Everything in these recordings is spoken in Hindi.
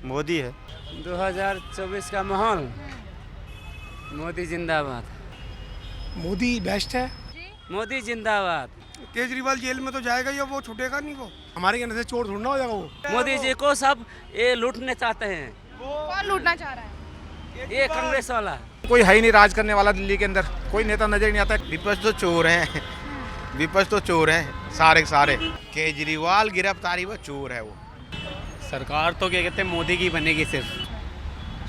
मोदी है। 2024 का माहौल, मोदी जिंदाबाद। मोदी बेस्ट है। मोदी जिंदाबाद। केजरीवाल जेल में तो जाएगा ही, अब वो छूटेगा नहीं। वो हमारे कहने से चोर थोड़ा ना हो जाएगा वो। मोदी जी को सब ये लूटने चाहते हैं। कौन लूटना चाह रहा है? ये कांग्रेस वाला। कोई है ही नहीं राज करने वाला दिल्ली के अंदर, कोई नेता नजर नहीं आता। विपक्ष तो चोर हैं, विपक्ष तो चोर हैं सारे के सारे। केजरीवाल गिरफ्तारी वो चोर है वो। सरकार तो क्या कहते हैं मोदी की बनेगी सिर्फ।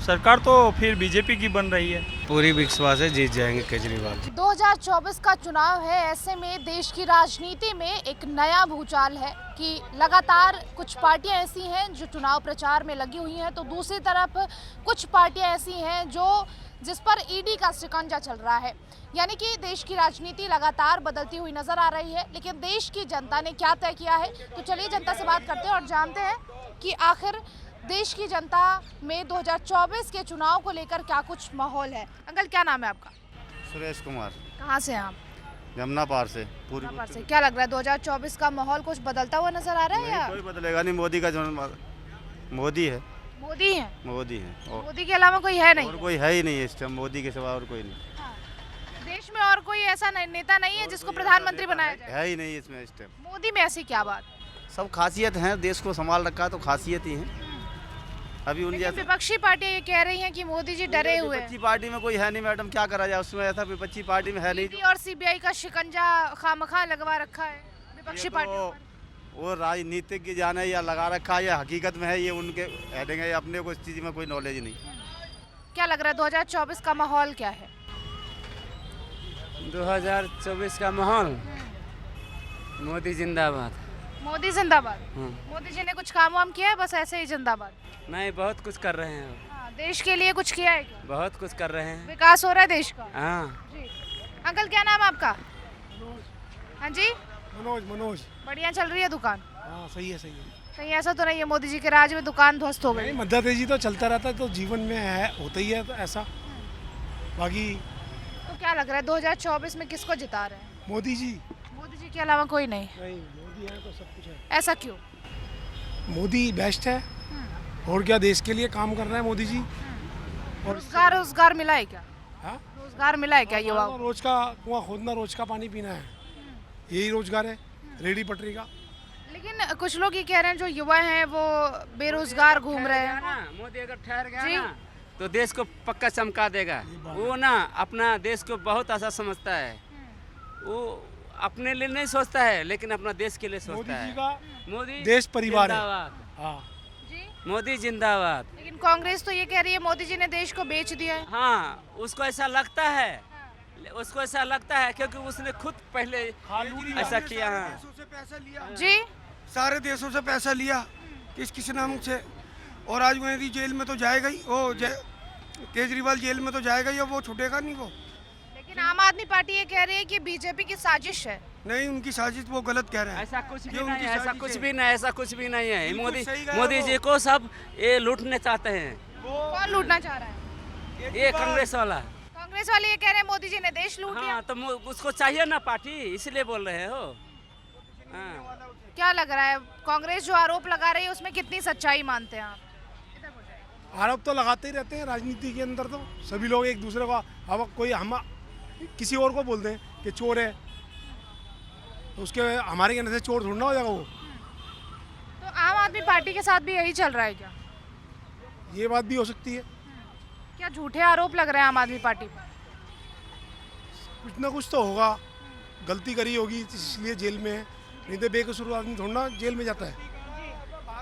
सरकार तो फिर बीजेपी की बन रही है। पूरी विश्वास है जीत जाएंगे केजरीवाल। 2024 का चुनाव है, ऐसे में देश की राजनीति में एक नया भूचाल है कि लगातार कुछ पार्टियां ऐसी हैं जो चुनाव प्रचार में लगी हुई हैं, तो दूसरी तरफ कुछ पार्टियां ऐसी हैं जिस पर ईडी का शिकंजा चल रहा है। यानी कि देश की राजनीति लगातार बदलती हुई नजर आ रही है, लेकिन देश की जनता ने क्या तय किया है, तो चलिए जनता से बात करते हैं और जानते हैं कि आखिर देश की जनता में 2024 के चुनाव को लेकर क्या कुछ माहौल है। अंकल क्या नाम है आपका? सुरेश कुमार। कहाँ से हैं आप? जमुना पार से। पूरी यहाँ पर से। क्या लग रहा है 2024 का माहौल कुछ बदलता हुआ नजर आ रहा है या कोई बदलेगा नहीं। मोदी का जो मोदी है, मोदी है? मोदी है और मोदी के अलावा कोई है नहीं? कोई है ही नहीं इस टाइम। मोदी के सिवा और कोई नहीं देश में और कोई ऐसा नेता नहीं है जिसको प्रधानमंत्री बनाया जाए? है ही नहीं इसमें इस टाइम। मोदी में ऐसी क्या बात? सब खासियत है, देश को संभाल रखा है तो खासियत ही है। अभी उन लेकिन विपक्षी पार्टियां ये कह रही हैं कि मोदी जी डरे हुए हैं। विपक्षी पार्टी में कोई है नहीं मैडम, क्या करा जाए उसमें। ऐसा विपक्षी पार्टी में है नहीं। ईडी और सीबीआई का शिकंजा खामखा लगवा रखा है विपक्षी पार्टियों पर। वो राजनीतिक की जाने या लगा रखा है या हकीकत में है, ये उनके हेडिंग है। अपने को इस चीज में कोई नॉलेज नहीं। क्या लग रहा है 2024 का माहौल क्या है? 2024 का माहौल, मोदी जिंदाबाद। मोदी जिंदाबाद। हाँ। मोदी जी ने कुछ काम वाम किया है, बस ऐसे ही जिंदाबाद? नहीं, बहुत कुछ कर रहे हैं। हाँ, देश के लिए कुछ किया है क्या? बहुत कुछ कर रहे हैं। विकास हो रहा है देश का? हाँ। जी। अंकल क्या नाम है आपका? हाँ जी। मनोज। बढ़िया चल रही है दुकान? हाँ सही है सही है। कहीं ऐसा तो नहीं है मोदी जी के राज में दुकान ध्वस्त हो गई? नहीं, मध्य तेजी तो चलता रहता है, तो जीवन में है होता ही है तो ऐसा। बाकी तो क्या लग रहा है 2024 में किसको जिता रहे हैं? मोदी जी। मोदी जी के अलावा कोई नहीं? नहीं, मोदी है तो सब कुछ है। ऐसा क्यों? मोदी बेस्ट है। और क्या देश के लिए काम कर रहा है मोदी जी। और रोजगार मिला है क्या? हाँ? रोजगार मिला है क्या युवाओं को? रोज का कुआं खोदना, रोज का पानी पीना है, यही रोजगार है रेडी पटरी का। लेकिन कुछ लोग ये कह रहे हैं जो युवा हैं वो बेरोजगार घूम रहे हैं। ना मोदी अगर ठहर गया जी। ना तो देश को पक्का चमका देगा। वो ना अपना देश को बहुत अच्छा समझता है। वो अपने लिए नहीं सोचता है, लेकिन अपना देश के लिए मोदी सोचता जी है। का मोदी देश परिवार है। जिंदाबाद। हाँ। जी। मोदी जिंदाबाद। लेकिन कांग्रेस तो ये कह रही है मोदी जी ने देश को बेच दिया है। हाँ, उसको ऐसा लगता है, उसको ऐसा लगता है क्योंकि उसने खुद पहले ऐसा किया। हाँ। देशों से पैसा लिया, जी। सारे देशों से पैसा लिया किस नाम से। और आज मोदी जेल में तो जाएगा ही। केजरीवाल जेल में तो जाएगा ही, अब वो छूटेगा नहीं। वो लेकिन आम आदमी पार्टी ये कह रही है कि बीजेपी की साजिश है। नहीं, उनकी साजिश, वो गलत कह रहे हैं। ऐसा कुछ भी ये नहीं उनकी है, ऐसा साजिश कुछ है। भी नहीं, ऐसा कुछ भी नहीं है। बिल्कुल मोदी सही कहा मोदी वो। जी को सब ये लूटने चाहते हैं। कौन लूटना चाह रहा है? ये कांग्रेस वाला। कांग्रेस वाले ये कह रहे हैं मोदी जी ने देश लूट लिया। हाँ, तो उसको चाहिए ना पार्टी, इसलिए बोल रहे हो। हाँ। क्या लग रहा है कांग्रेस जो आरोप लगा रही है उसमें कितनी सच्चाई मानते हैं आप? आरोप तो लगाते ही रहते हैं राजनीति के अंदर, तो सभी लोग एक दूसरे को। अब कोई हम किसी और को बोलते हैं कि चोर है, तो उसके हमारे कहने से चोर थोड़ा ना हो जाएगा वो। तो आम आदमी पार्टी के साथ भी यही चल रहा है क्या? ये बात भी हो सकती है। क्या झूठे आरोप लग रहे हैं आम आदमी पार्टी पर? कुछ ना कुछ तो होगा, गलती करी होगी इसलिए जेल में है, नहीं तो बेकसूर आदमी थोड़ा ना जेल में जाता है।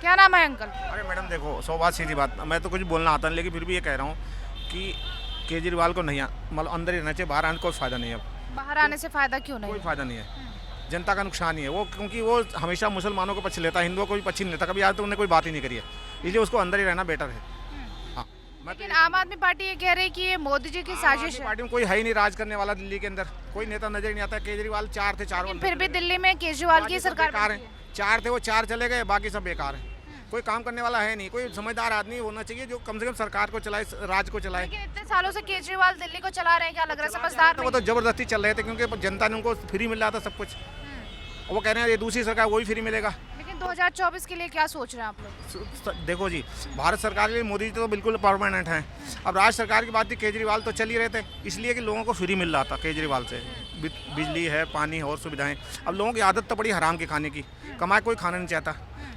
क्या नाम है अंकल? अरे मैडम देखो, 100 बात सीधी बात, मैं तो कुछ बोलना आता नहीं, लेकिन फिर भी ये कह रहा हूँ कि केजरीवाल को नहीं, मतलब अंदर ही रहना चाहिए, बाहर आने का कोई फ़ायदा नहीं है। अब बाहर आने से फायदा क्यों नहीं? कोई फ़ायदा नहीं है, जनता का नुकसान ही है वो, क्योंकि वो हमेशा मुसलमानों को पक्ष लेता है, हिंदुओं को भी पक्ष नहीं लेता कभी। आज तो उन्होंने कोई बात ही नहीं करी है, इसलिए उसको अंदर ही रहना बेटर है। हाँ, लेकिन आम आदमी पार्टी ये कह रही है कि ये मोदी जी की साजिश है। पार्टी में कोई है ही नहीं राज करने वाला दिल्ली के अंदर, कोई नेता नजर नहीं आता। केजरीवाल 4 थे, 4 लेकिन फिर भी दिल्ली में केजरीवाल की सरकार बेकार बनती है। है। 4 थे, वो 4 चले गए, बाकी सब बेकार है। कोई काम करने वाला है नहीं, कोई समझदार आदमी होना चाहिए जो कम से कम सरकार को चलाए, राज को चलाए। लेकिन इतने सालों से केजरीवाल दिल्ली को चला रहे हैं, क्या लग रहा है समझदार वो तो जबरदस्ती चल रहे थे, क्योंकि जनता ने उनको फ्री मिल रहा था सब कुछ। और वो कह रहे हैं ये दूसरी सरकार वही फ्री मिलेगा। लेकिन लेकिन 2024 के लिए क्या सोच रहे हैं आप लोग? देखो जी, भारत सरकार के लिए मोदी जी तो बिल्कुल परमानेंट हैं। अब राज्य सरकार की बात थी, केजरीवाल तो चल ही रहे थे, इसलिए कि लोगों को फ्री मिल रहा था केजरीवाल से, बिजली है, पानी और सुविधाएं। अब लोगों की आदत तो पड़ी हराम के खाने की, कमाए कोई खाना नहीं चाहता,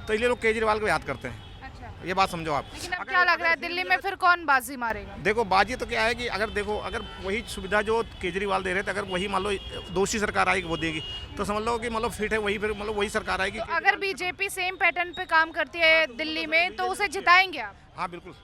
तो इसलिए लोग केजरीवाल को याद करते हैं। अच्छा, ये बात समझो आप। लेकिन अब क्या लग रहा है दिल्ली में फिर कौन बाजी मारेगा? देखो बाजी तो क्या है कि अगर देखो, अगर वही सुविधा जो केजरीवाल दे रहे थे, अगर वही मान लो दूसरी सरकार आएगी वो देगी, तो समझ लो कि मतलब फिट है वही, फिर मतलब वही सरकार आएगी। तो अगर बीजेपी सेम पैटर्न पे काम करती है दिल्ली में तो उसे जिताएंगे आप? हाँ बिल्कुल।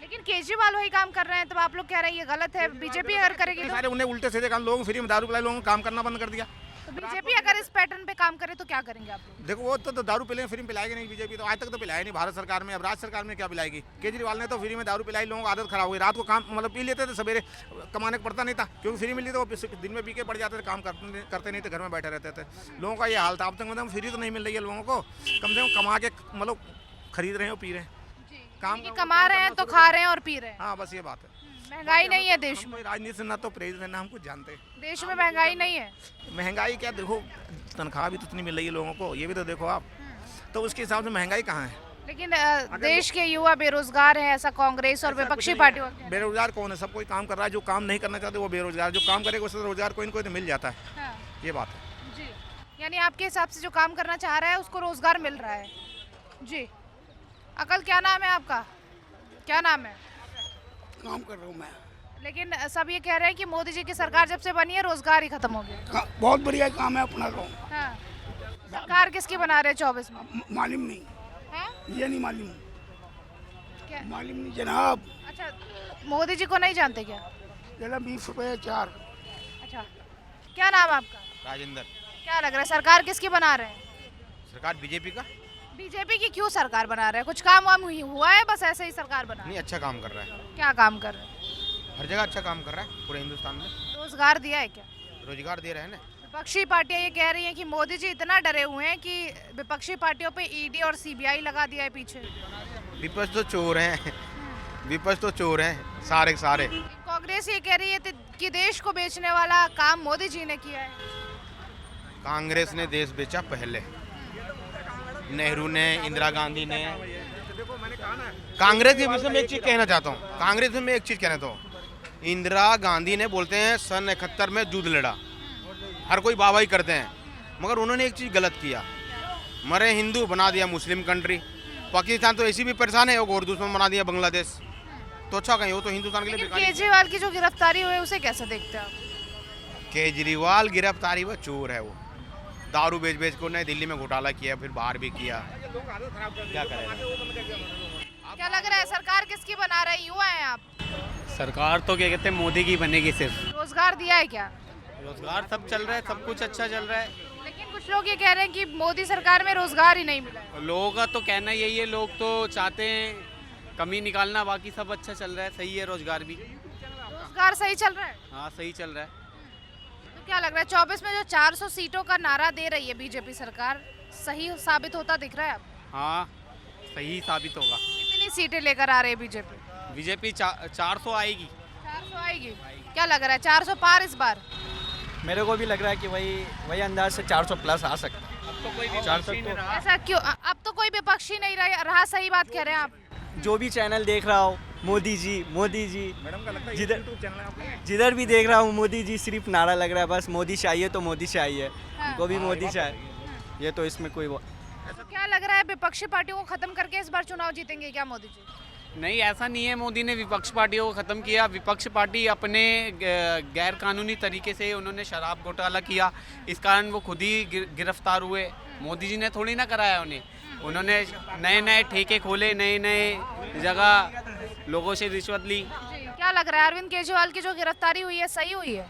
लेकिन केजरीवाल वही काम कर रहे हैं, तो आप लोग कह रहे हैं ये गलत है, बीजेपी अगर करेगी तो? सारे उन्हें उल्टे सीधे काम, लोगों को फ्री में दारू पिलाए, लोगों को काम करना बंद कर दिया। तो बीजेपी अगर इस पैटर्न पे काम करे तो क्या करेंगे आप लोग? देखो वो तो दारू पिलाएंगे, फ्री में पिलाएगी नहीं बीजेपी, तो आज तक तो पिलाया नहीं भारत सरकार में। अब राज्य सरकार में क्या पिलाएगी? केजरीवाल ने तो फ्री में दारू पिलाई, लोगों की आदत खराब हो गई। रात को काम मतलब पी लेते थे, सवेरे कमाने को पड़ता नहीं था, क्योंकि फ्री मिली तो वो दिन में पी के पड़ जाते थे, काम करते नहीं थे, घर में बैठे रहते थे। लोगों का ये हाल था। अब तक मतलब फ्री तो नहीं मिल रही है लोगों को, कम से कम कमा के मतलब खरीद रहे हैं और पी रहे हैं, काम कमा रहे हैं तो खा रहे हैं और पी रहे हैं। हाँ बस ये बात है। महंगाई नहीं है देश में? कोई राजनीति से ना तो प्रेरित है, ना हम कुछ जानते हैं। देश में महंगाई नहीं है? महंगाई क्या, देखो तनख्वाह भी तो इतनी मिल रही है लोगों को, ये भी तो देखो आप, तो उसके हिसाब से महंगाई कहाँ है? लेकिन देश के युवा बेरोजगार हैं, ऐसा कांग्रेस और विपक्षी पार्टियों का? बेरोजगार कौन है? सब कोई काम कर रहा है, जो काम नहीं करना चाहते वो बेरोजगार, जो काम करेगा उससे रोजगार कोई न कोई तो मिल जाता है। हाँ। ये बात है जी, यानी आपके हिसाब से जो काम करना चाह रहा है उसको रोजगार मिल रहा है। जी अकल, क्या नाम है आपका? क्या नाम है? काम कर रहा हूँ मैं। लेकिन सब ये कह रहे हैं कि मोदी जी की सरकार जब से बनी है रोजगार ही खत्म हो गया। बहुत बढ़िया काम है अपना तो। हाँ। सरकार किसकी बना रहे 24 में? मालूम नहीं, हाँ? ये नहीं मालूम, क्या? मालूम नहीं जनाब। अच्छा, मोदी जी को नहीं जानते क्या? जरा 20 रुपये 4। अच्छा, क्या नाम है आपका? राजेंद्र। क्या लग रहा है सरकार किसकी बना रहे हैं? सरकार बीजेपी का। बीजेपी की क्यों सरकार बना रहे हैं? कुछ काम वाम हुआ है? बस ऐसे ही सरकार बना रहे नहीं, अच्छा काम कर रहा है, हैं? क्या काम कर रहे हैं? हर जगह अच्छा काम कर रहा है पूरे हिंदुस्तान में। रोजगार दिया है क्या? रोजगार दे रहे हैं ना। विपक्षी पार्टियां ये कह रही हैं कि मोदी जी इतना डरे हुए हैं कि विपक्षी पार्टियों पे ईडी और सीबीआई लगा दिया है पीछे। विपक्ष तो चोर हैं, विपक्ष तो चोर हैं सारे के सारे। कांग्रेस ये कह रही है कि देश को बेचने वाला काम मोदी जी ने किया है। कांग्रेस ने देश बेचा पहले, नेहरू ने, इंदिरा गांधी ने। कांग्रेस के विषय में एक चीज कहना चाहता हूँ, कांग्रेस में एक चीज कहना चाहता हूँ। इंदिरा गांधी ने बोलते हैं सन 71 में युद्ध लड़ा, हर कोई वाहवाही करते हैं, मगर उन्होंने एक चीज गलत किया, मरे हिंदू बना दिया मुस्लिम कंट्री। पाकिस्तान तो ऐसी भी परेशान है, और दुश्मन बना दिया बांग्लादेश, तो अच्छा कहीं वो तो हिंदुस्तान के लिए लेकिन बेकार ही। केजरीवाल की जो गिरफ्तारी हुई है उसे कैसे देखते हैं आप? केजरीवाल गिरफ्तारी, वो चोर है, वो दारू बेच बेच को नई दिल्ली में घोटाला किया, फिर बाहर भी किया, क्या करेगा? क्या लग रहा है सरकार किसकी बना रहे हैं? युवा हैं आप? सरकार तो क्या कहते हैं मोदी की बनेगी सिर्फ। रोजगार दिया है क्या? रोजगार सब चल रहा है, सब कुछ अच्छा चल रहा है। लेकिन कुछ लोग ये कह रहे हैं कि मोदी सरकार में रोजगार ही नहीं मिला है। लोगों का तो कहना यही है, लोग तो चाहते हैं कमी निकालना, बाकी सब अच्छा चल रहा है, सही है रोजगार भी। रोजगार सही चल रहा है? हाँ सही चल रहा है। तो क्या लग रहा है 24 में जो 400 सीटों का नारा दे रही है बीजेपी सरकार, सही साबित होता दिख रहा है आपको? हाँ सही साबित होगा। कितनी सीटें लेकर आ रही है बीजेपी? बीजेपी 400 आएगी। 400 आएगी? क्या लग रहा है 400 पार इस बार? मेरे को भी लग रहा है कि वही अंदाज से 400 प्लस आ सकता है। अब तो कोई भी 400 नहीं तो रहा। ऐसा क्यों? अब तो कोई विपक्षी नहीं रहा, सही बात कह रहे हैं आप। जो भी चैनल देख रहा हो मोदी जी मैडम का लगता है जिधर YouTube चैनल है आपका? जिधर भी देख रहा हूँ मोदी जी, सिर्फ नारा लग रहा है, बस मोदी चाहिए तो मोदी चाहिए, हाँ। हमको भी मोदी चाहिए। ये तो इसमें कोई तो क्या लग रहा है विपक्षी पार्टियों को खत्म करके इस बार चुनाव जीतेंगे क्या मोदी जी? नहीं ऐसा नहीं है, मोदी ने विपक्ष पार्टियों को ख़त्म किया। विपक्ष पार्टी अपने गैर कानूनी तरीके से उन्होंने शराब घोटाला किया, इस कारण वो खुद ही गिरफ्तार हुए। मोदी जी ने थोड़ी ना कराया उन्हें, उन्होंने नए नए ठेके खोले, नए नए जगह लोगों से रिश्वत ली। क्या लग रहा है अरविंद केजरीवाल की जो गिरफ्तारी हुई है सही हुई है?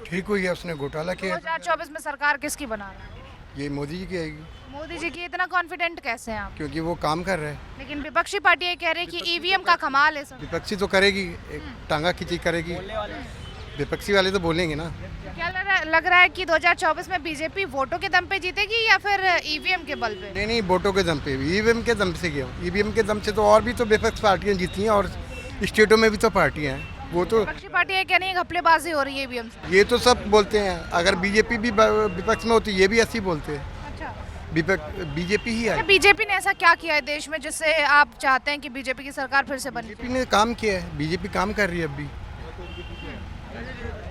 ठीक हुई है, उसने घोटाला किया। 2024 में सरकार किसकी बना रहा है? ये मोदी जी की आएगी, मोदी जी की? इतना कॉन्फिडेंट कैसे हैं आप? क्योंकि वो काम कर रहे हैं। लेकिन विपक्षी पार्टी ये कह रही है कि ईवीएम का कमाल है सब। विपक्षी तो करेगी, एक टांगा खींची करेगी, विपक्षी वाले तो बोलेंगे ना। क्या लग रहा है कि 2024 में बीजेपी वोटों के दम पे जीतेगी या फिर ईवीएम के बल पे? नहीं, वोटों के दम पे, ईवीएम के दम से गया। ईवीएम के दम से तो और भी तो विपक्ष पार्टियां जीती हैं, और स्टेटों में भी तो पार्टियां हैं, वो तो विपक्षी पार्टी ये कह रही है घपलेबाजी हो रही है ईवीएम से। ये तो सब बोलते हैं। अगर बीजेपी भी विपक्ष में होती ये भी ऐसे ही बोलते हैं। अच्छा, बीजेपी ही आई। बीजेपी ने ऐसा क्या किया है देश में जिससे आप चाहते हैं कि बीजेपी की सरकार फिर से बने? बीजेपी ने काम किया है, बीजेपी काम कर रही है अभी।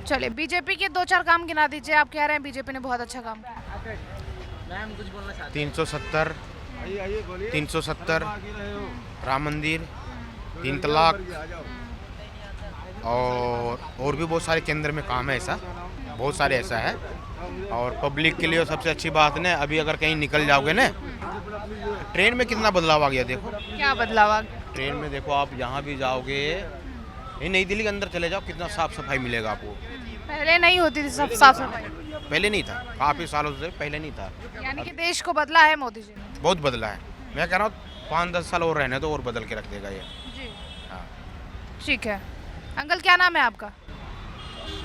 चलिए, बीजेपी के 2-4 काम गिना दीजिए। आप कह रहे हैं बीजेपी ने बहुत अच्छा काम किया। 370 राम मंदिर, 3 तलाक और भी बहुत सारे केंद्र में काम है, ऐसा बहुत सारे ऐसा है। और पब्लिक के लिए सबसे अच्छी बात ना, अभी अगर कहीं निकल जाओगे ना, ट्रेन में कितना बदलाव आ गया। देखो क्या बदलाव आ गया? ट्रेन में देखो, आप जहाँ भी जाओगे, ये नई दिल्ली के अंदर चले जाओ, कितना साफ सफाई मिलेगा आपको। पहले नहीं होती थी सब साफ सफाई? पहले नहीं था, काफ़ी सालों से पहले नहीं था। यानी कि देश को बदला है मोदी जी ने? बहुत बदला है। मैं कह रहा हूँ 5-10 साल और रहने तो और बदल के रख देगा ये। जी, हाँ। ठीक है। अंकल, क्या नाम है आपका?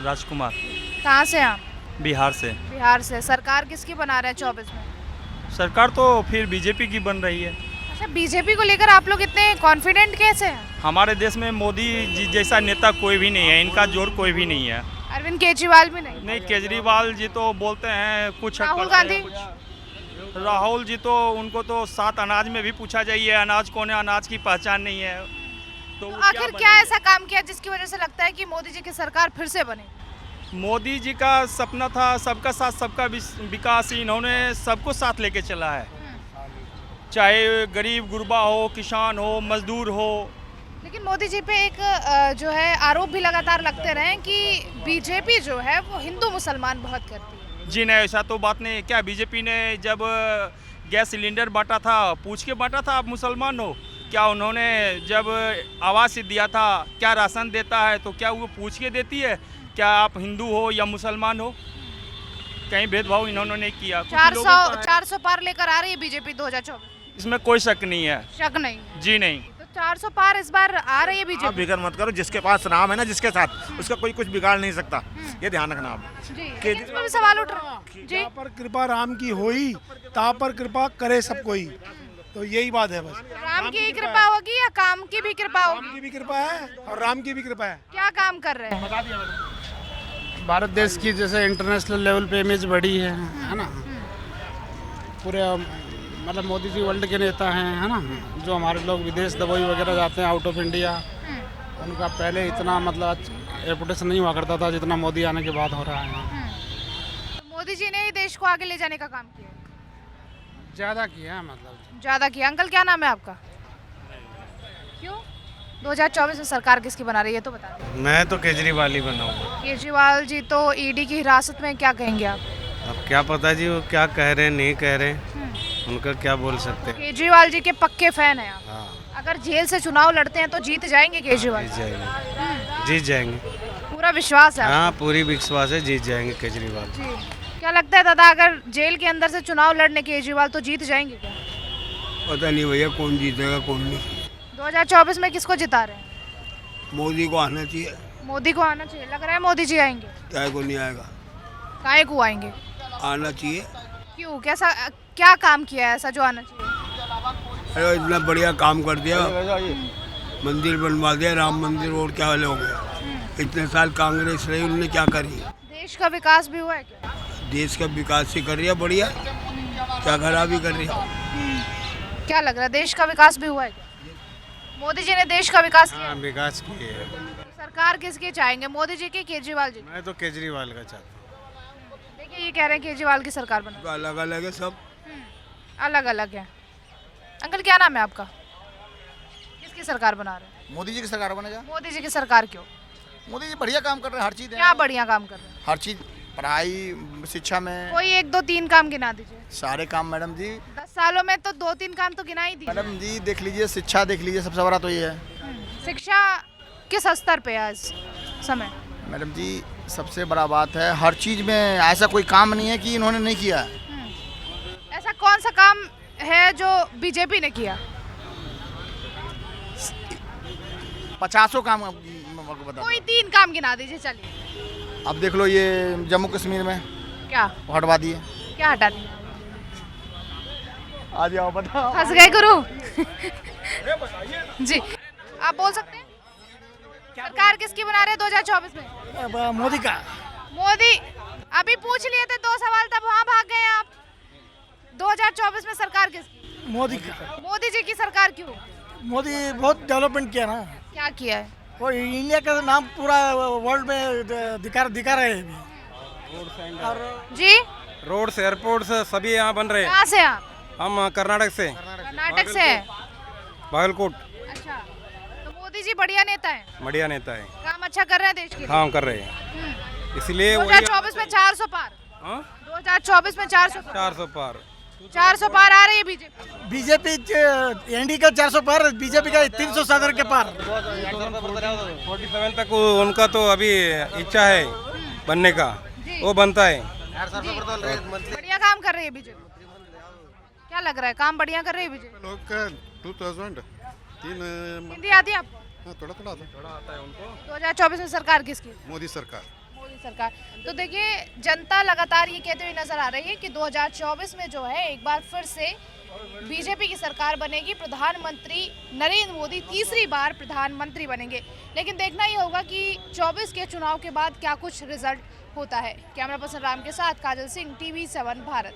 राजकुमार, कहाँ से हैं आप? बिहार से। बिहार से। सरकार किसकी बना रहे हैं 24 में? सरकार तो फिर बीजेपी की बन रही है। अच्छा, बीजेपी को लेकर आप लोग इतने कॉन्फिडेंट कैसे हैं? हमारे देश में मोदी जी जैसा नेता कोई भी नहीं है, इनका जोर कोई भी नहीं है। अरविंद केजरीवाल भी नहीं? नहीं, केजरीवाल जी तो बोलते हैं कुछ, राहुल गांधी? राहुल जी तो उनको तो 7 अनाज में भी पूछा जाइए, अनाज कौन है, अनाज की पहचान नहीं है। तो आखिर क्या ऐसा काम किया जिसकी वजह से लगता है कि मोदी जी की सरकार फिर से बने? मोदी जी का सपना था सबका साथ सबका विकास, इन्होंने सबको साथ लेके चला है, चाहे गरीब गुरबा हो, किसान हो, मजदूर हो। लेकिन मोदी जी पे एक जो है आरोप भी लगातार लगते रहे कि बीजेपी जो है वो हिंदू मुसलमान बहुत करती है। जी नहीं, ऐसा तो बात नहीं। क्या बीजेपी ने जब गैस सिलेंडर बांटा था, पूछ के बांटा था आप मुसलमान हो? क्या उन्होंने जब आवास दिया था, क्या राशन देता है तो क्या वो पूछ के देती है क्या आप हिंदू हो या मुसलमान हो? कहीं भेदभाव इन्होंने नहीं किया। 400 पार लेकर आ रही है बीजेपी 2024? इसमें कोई शक नहीं है। शक नहीं? जी नहीं। तो 400 पार इस बार आ रही है आप बीजेपी? फिक्र मत करो, जिसके पास राम है ना, जिसके साथ, उसका कोई कुछ बिगाड़ नहीं सकता, ये ध्यान रखना आप। जी, इसमें भी सवाल उठ रहा है। जी, जहाँ पर कृपा राम की होई, तहाँ पर कृपा करे सब कोई, तो यही बात है बस। राम की कृपा होगी या काम की भी कृपा राम होगी? की भी कृपा है और राम की भी कृपा है। क्या काम कर रहे हैं? भारत देश की जैसे इंटरनेशनल लेवल पे इमेज बढ़ी है ना। पूरे मतलब मोदी जी वर्ल्ड के नेता हैं, है ना। जो हमारे लोग विदेश दवाई वगैरह जाते हैं आउट ऑफ इंडिया, उनका पहले इतना मतलब रेपुटेशन नहीं हुआ करता था जितना मोदी आने के बाद हो रहा है। तो मोदी जी ने ही देश को आगे ले जाने का काम किया? ज़्यादा किया मतलब। ज़्यादा किया। अंकल, क्या नाम है आपका? क्यों 2024 में सरकार किसकी बना रही है तो बता दें। मैं तो केजरीवाल ही बनाऊंगा। केजरीवाल जी तो ईडी की हिरासत में, क्या कहेंगे आप? अब क्या पता जी वो क्या कह रहे हैं नहीं कह रहे, उनका क्या बोल सकते हैं। केजरीवाल जी के पक्के फैन हैं आप? हाँ, अगर जेल से चुनाव लड़ते हैं तो जीत जाएंगे केजरीवाल? जीत जाएंगे, जीत जाएंगे। पूरा विश्वास है? हाँ, पूरी विश्वास है, जीत जाएंगे केजरीवाल। जी, क्या लगता है दादा, अगर जेल के अंदर से चुनाव लड़ने केजरीवाल तो जीत जाएंगे क्या? पता नहीं भैया कौन जीतेगा कौन नहीं। 2024 में किसको जिता रहे हैं? मोदी को आना चाहिए। मोदी को आना चाहिए। लग रहा है मोदी जी आएंगे? चाहे को नहीं आएगा, काहे को आएंगे? आना चाहिए। क्यों, कैसा क्या काम किया है ऐसा जो आना चाहिए? अरे इतना बढ़िया काम कर दिया, मंदिर बनवा दिया, राम मंदिर, और क्या हो गया। इतने साल कांग्रेस रही, उन्होंने क्या करी? देश का विकास भी हुआ है क्या? देश का विकास ही कर रही है बढ़िया, क्या खराबी कर रही है। क्या लग रहा है, देश का विकास भी हुआ है क्या? मोदी जी ने देश का विकास किया? हाँ, विकास किए है। सरकार किसकी चाहेंगे, मोदी जी की, केजरीवाल जी की? मैं तो केजरीवाल का चाहता हूँ। देखिए, ये कह रहे हैं केजरीवाल की सरकार बना। तो अलग अलग है सब, अलग अलग है। अंकल, क्या नाम है आपका? किसकी सरकार बना रहे हैं? मोदी जी की सरकार बनेगा। मोदी जी की सरकार क्यों? मोदी जी बढ़िया काम कर रहे हैं, हर चीज़ क्या बढ़िया काम कर रहे हैं? हर चीज़, पढ़ाई, शिक्षा में कोई 1 2 3 काम गिना दीजिए। सारे काम मैडम जी। 10 सालों में तो 2 3 काम तो गिना ही दिए। मैडम जी देख लीजिए, शिक्षा देख लीजिए, सबसे बड़ा तो ये है। शिक्षा किस स्तर पे है इस समय? मैडम जी सबसे बड़ा बात है, हर चीज़ में ऐसा कोई काम नहीं है कि इन्होंने नहीं किया है। ऐसा कौन सा काम है जो बीजेपी ने किया? 50 काम बता। कोई 3 काम गिना दीजिए चलिए। अब देख लो, ये जम्मू कश्मीर में क्या हटवा दिए। क्या हटा दिया? आ जाओ बताओ। फंस गए गुरु। जी, आप बोल सकते हैं सरकार किसकी बना रहे हैं 2024 में? मोदी का। मोदी। अभी पूछ लिए थे 2 सवाल, तब वहाँ भाग गए आप। 2024 में सरकार किसकी? मोदी का। मोदी जी की सरकार क्यों? मोदी बहुत डेवलपमेंट किया ना, क्या किया है? वो इंडिया का नाम पूरा वर्ल्ड में दिखा रहे हैं अभी। और जी रोड्स एयरपोर्ट्स सभी यहाँ बन रहे हैं। कहाँ से आप? हम कर्नाटक से, कर्नाटक से है। बागलकोट। अच्छा, तो मोदी जी बढ़िया नेता है, बढ़िया नेता है, काम अच्छा कर रहे हैं देश के लिए। काम कर रहे हैं, इसलिए 2024 में 400 पार। 2024 में 400 पार 400 पार आ रही है बीजेपी। बीजेपी एनडी का 400 पार, बीजेपी का 317 के पार। 47 तक उनका तो अभी इच्छा है बनने का, वो बनता है। बढ़िया काम कर रही है बीजेपी। क्या लग रहा है, काम बढ़िया कर रही है बीजेपी? 2000 हिंदी आती है आपको? थोड़ा आता है उनको। 2024 में सरकार किसकी? मोदी सरकार। मोदी सरकार। तो देखिए, जनता लगातार ये कहते हुए नजर आ रही है कि 2024 में जो है एक बार फिर से बीजेपी की सरकार बनेगी, प्रधानमंत्री नरेंद्र मोदी तीसरी बार प्रधानमंत्री बनेंगे। लेकिन देखना ही होगा कि 24 के चुनाव के बाद क्या कुछ रिजल्ट होता है। कैमरा पर्सन राम के साथ काजल सिंह, TV7 भारत।